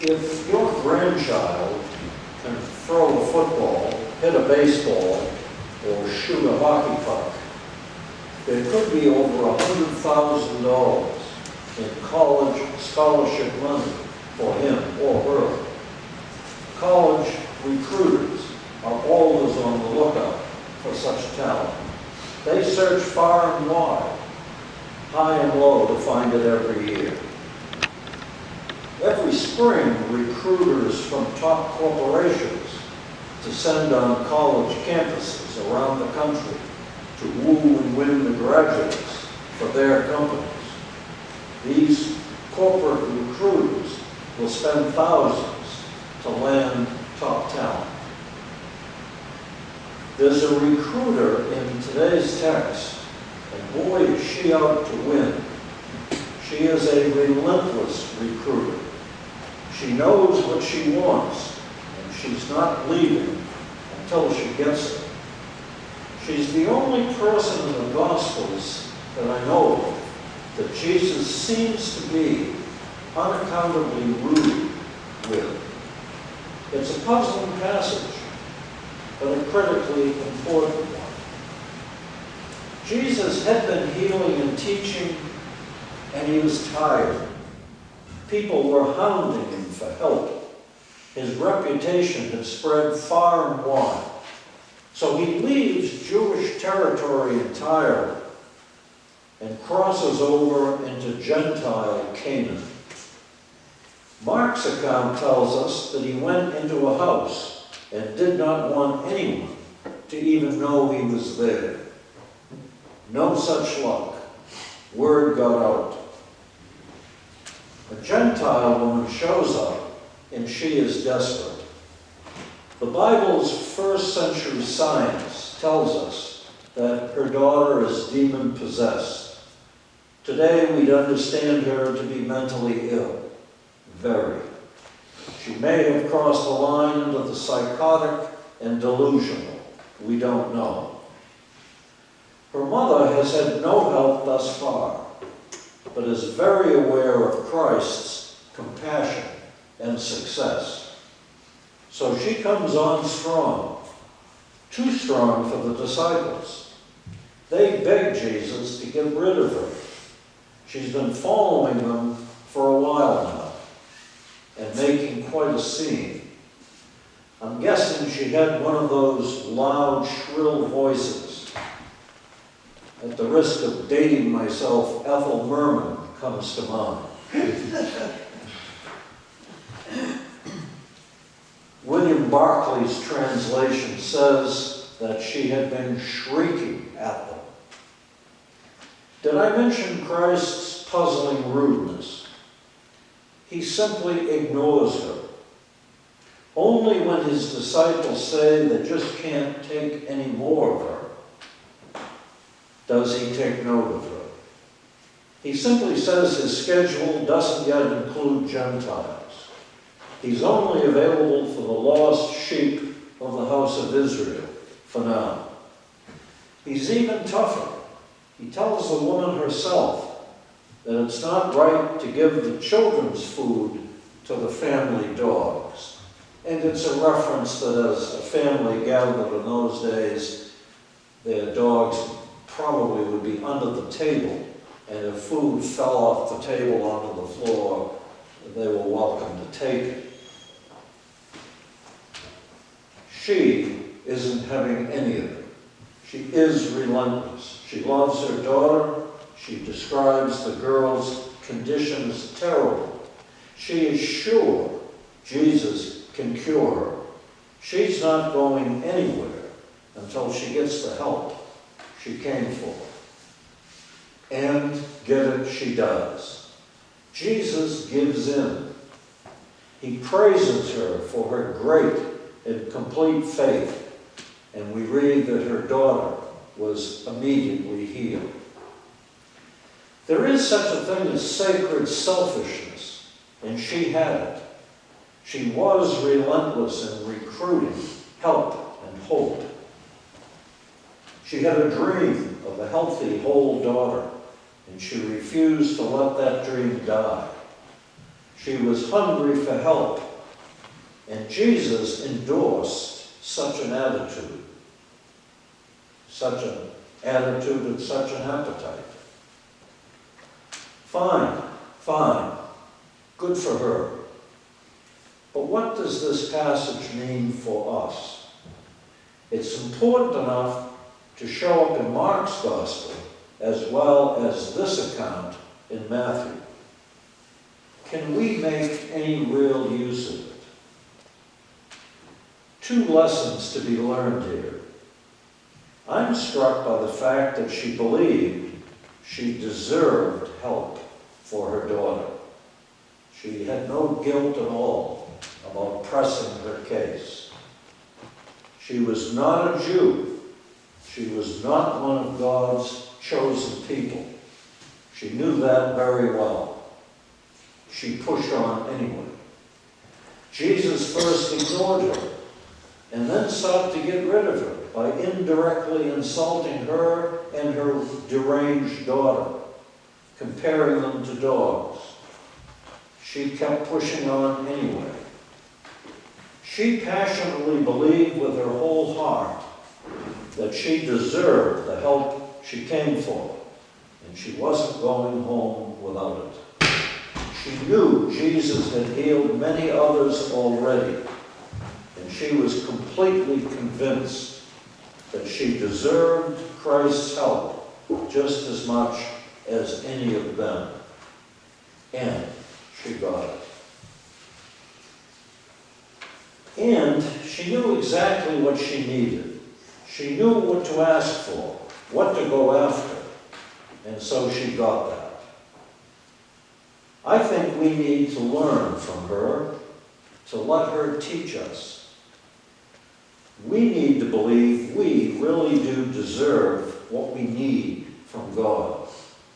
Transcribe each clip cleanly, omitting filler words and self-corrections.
If your grandchild can throw a football, hit a baseball, or shoot a hockey puck, there could be over $100,000 in college scholarship money for him or her. College recruiters are always on the lookout for such talent. They search far and wide, high and low, to find it every year. Every spring, recruiters from top corporations descend on college campuses around the country to woo and win the graduates for their companies. These corporate recruiters will spend thousands to land top talent. There's a recruiter in today's text, and boy, is she out to win. She is a relentless recruiter. She knows what she wants, and she's not leaving until she gets it. She's the only person in the Gospels that I know of that Jesus seems to be unaccountably rude with. It's a puzzling passage, but a critically important one. Jesus had been healing and teaching, and he was tired. People were hounding him for help. His reputation had spread far and wide. So he leaves Jewish territory entirely and crosses over into Gentile Canaan. Mark's account tells us that he went into a house and did not want anyone to even know he was there. No such luck. Word got out. A Gentile woman shows up, and she is desperate. The Bible's first century science tells us that her daughter is demon-possessed. Today, we'd understand her to be mentally ill. Very. She may have crossed the line into the psychotic and delusional. We don't know. Her mother has had no help thus far, but is very aware of Christ's compassion and success. So she comes on strong, too strong for the disciples. They beg Jesus to get rid of her. She's been following them for a while now and making quite a scene. I'm guessing she had one of those loud, shrill voices. At the risk of dating myself, Ethel Merman comes to mind. William Barclay's translation says that she had been shrieking at them. Did I mention Christ's puzzling rudeness? He simply ignores her. Only when his disciples say they just can't take any more of her does he take note of her. He simply says his schedule doesn't yet include Gentiles. He's only available for the lost sheep of the house of Israel for now. He's even tougher. He tells the woman herself that it's not right to give the children's food to the family dogs. And it's a reference that as a family gathered in those days, their dogs probably would be under the table, and if food fell off the table onto the floor, they were welcome to take it. She isn't having any of it. She is relentless. She loves her daughter. She describes the girl's condition as terrible. She is sure Jesus can cure her. She's not going anywhere until she gets the help she came for. And get it, she does. Jesus gives in. He praises her for her great and complete faith, and we read that her daughter was immediately healed. There is such a thing as sacred selfishness, and she had it. She was relentless in recruiting help and hope. She had a dream of a healthy, whole daughter, and she refused to let that dream die. She was hungry for help, and Jesus endorsed such an attitude and such an appetite. Fine, good for her. But what does this passage mean for us? It's important enough to show up in Mark's Gospel as well as this account in Matthew. Can we make any real use of it? Two lessons to be learned here. I'm struck by the fact that she believed she deserved help for her daughter. She had no guilt at all about pressing her case. She was not a Jew. She was not one of God's chosen people. She knew that very well. She pushed on anyway. Jesus first ignored her and then sought to get rid of her by indirectly insulting her and her deranged daughter, comparing them to dogs. She kept pushing on anyway. She passionately believed with her whole heart that she deserved the help she came for, and she wasn't going home without it. She knew Jesus had healed many others already, and she was completely convinced that she deserved Christ's help just as much as any of them. And she got it. And she knew exactly what she needed. She knew what to ask for, what to go after, and so she got that. I think we need to learn from her, to let her teach us. We need to believe we really do deserve what we need from God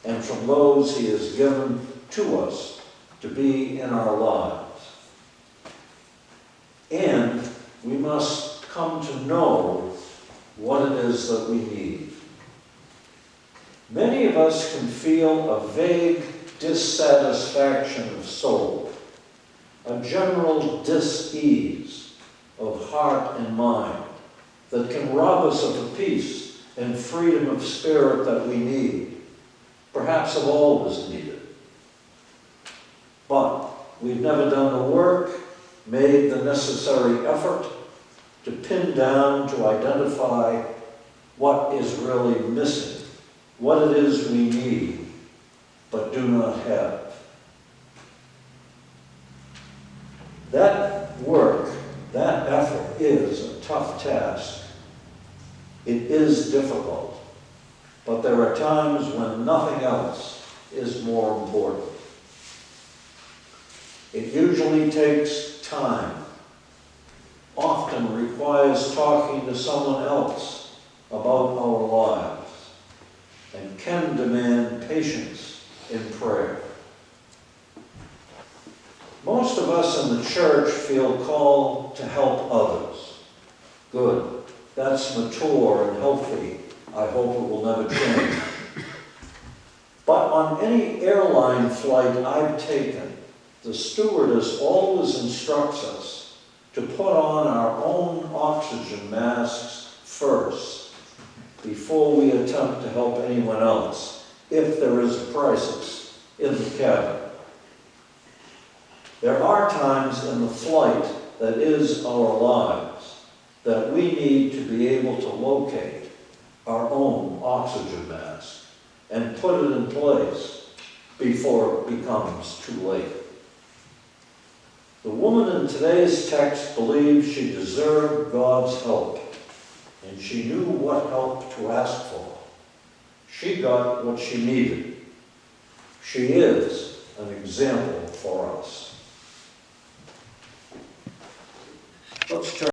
and from those He has given to us to be in our lives. And we must come to know what it is that we need. Many of us can feel a vague dissatisfaction of soul, a general dis-ease of heart and mind that can rob us of the peace and freedom of spirit that we need, perhaps have always needed. But we've never done the work, made the necessary effort to pin down, to identify what is really missing, what it is we need, but do not have. That work, that effort is a tough task. It is difficult, but there are times when nothing else is more important. It usually takes time, often requires talking to someone else about our lives, and can demand patience in prayer. Most of us in the church feel called to help others. Good. That's mature and healthy. I hope it will never change. But on any airline flight I've taken, the stewardess always instructs us to put on our own oxygen masks first before we attempt to help anyone else if there is a crisis in the cabin. There are times in the flight that is our lives that we need to be able to locate our own oxygen mask and put it in place before it becomes too late. The woman in today's text believed she deserved God's help, and she knew what help to ask for. She got what she needed. She is an example for us. Let's turn